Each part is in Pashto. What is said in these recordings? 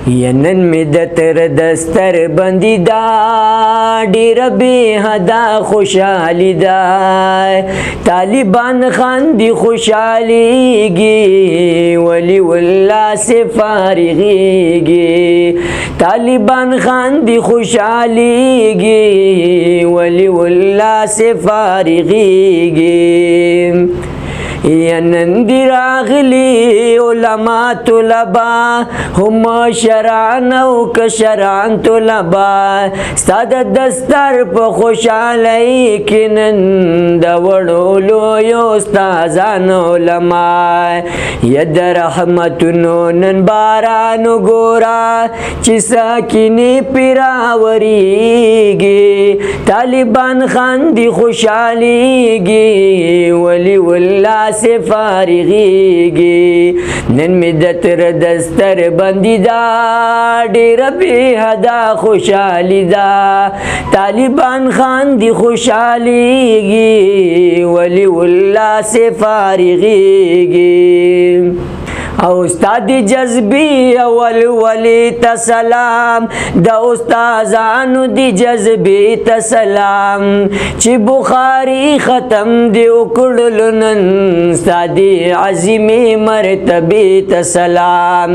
ینن می د تر دستر بندی دا ډیر بے حدا خوشحالی دا طالبان خاندی خوشحالیگی ولی واللہ سے فارغیگی طالبان خاندی خوشحالیگی ولی واللہ سے فارغیگی ینن دی راغلی علماء طلبا هم شرعن او کشرعن طلبا ستاد دستر په خوشحالی کنن د وړو لویو استازان علماء ید رحمتونو نن بارانو ګورا چې ساکینې پیراوریږي طالبان خاندي خوشحالیږي ولی والله سے فارغیگی نن می د تر دستر بندی دا ډیر بے حدا خوشحالی دا طالبان خاندی خوشحالیگی ولی واللہ سے فارغیگی او استاد جذبی اول ولی تسلام د استادانو دی جذبی تسلام چې بخاری ختم دی وکړل نن استاد عظیمی مرتبه تسلام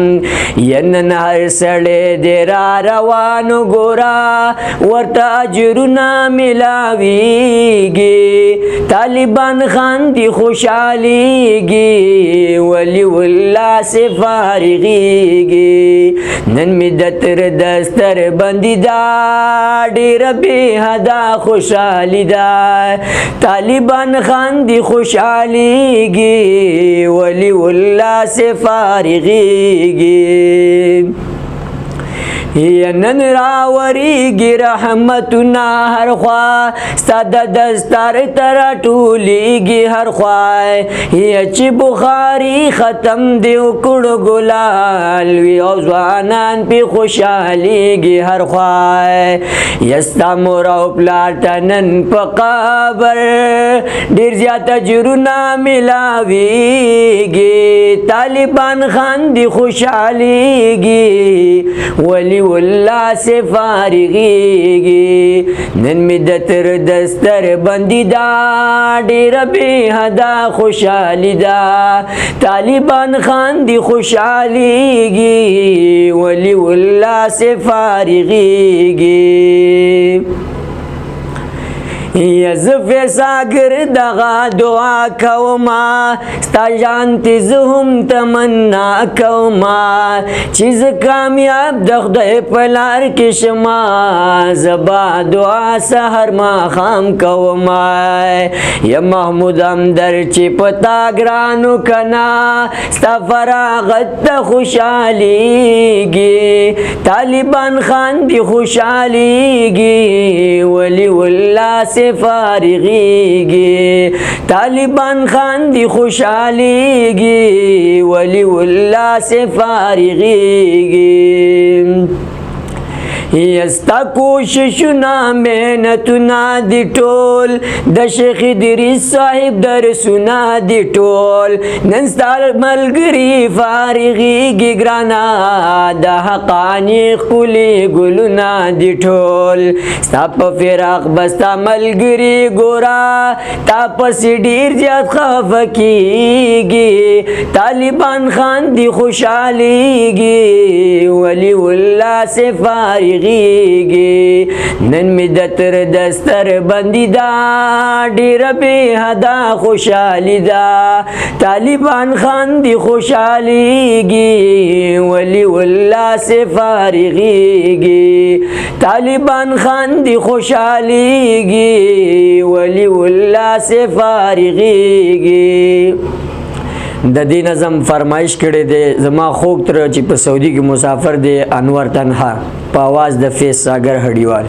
ینن هر سړی دی را روانو ګورا ورته اجرونه ملاویږي طالبان خاندي خوشحالیږي ولی والله سے فارغیگی نن می د تر دستر بندی دا ډیر بے حدا خوشحالی دا طالبان خاندی خوشحالیگی ولی واللہ سے فارغیگی ینن راوریگی رحمتنا هر خوا ستاد دستار تر ټولیگی هر خوا یچی بخاری ختم دیو کڑ گلال وی او ځوانان پی خوشحالیگی هر خوا یستا مور او پلارتنن پا قبر ډیر زیات اجرونه ملاویگی طالبان خاندی خوشحالیگی ولی واللہ سے فارغیگی نن می د تر دستر بندی دا ډیر بے حدا خوشحالی دا طالبان خاندی خوشحالیگی ولی واللہ سے فارغیگی یزف ساگر دغا دعا کوما ستا جانتی زهم تمنا کوما چیز کامیاب دخدای پلار کشما زبا دعا سحر ما خام کوما یا محمود امدر چی پتا گرانو کنا ستا فراغت تا خوشحالیگی طالبان خاندی خوشحالیگی ولی واللہ سے فارغیگی طالبان خاندی خوشحالیگی ولی واللہ سے فارغیگی یستا کوششنا محنتنا دی ټول د شیخ ادریس صاحب درسونه دی ټول نن ستا ملګري فارغیږي ګرانا د حقانی ښکلي ګلونه دی ټول ستا په فراق بستا ملګري ګورا تا پسې ډیر زیات خفه کیږي طالبان خاندي خوشحالیږي ولی والله سے فارغ نن می د تر دستر بندی دا ډیر بے حدا خوشحالی دا طالبان خاندی خوشحالیگی ولی واللہ سے فارغیگی طالبان خاندی خوشحالیگی ولی واللہ سے فارغیگی د دې نظم فرمایش کړي دی زما خوږ تر چې په سعودي کې مسافر دی انور تنها په आवाज د فیس ساګر هډیوال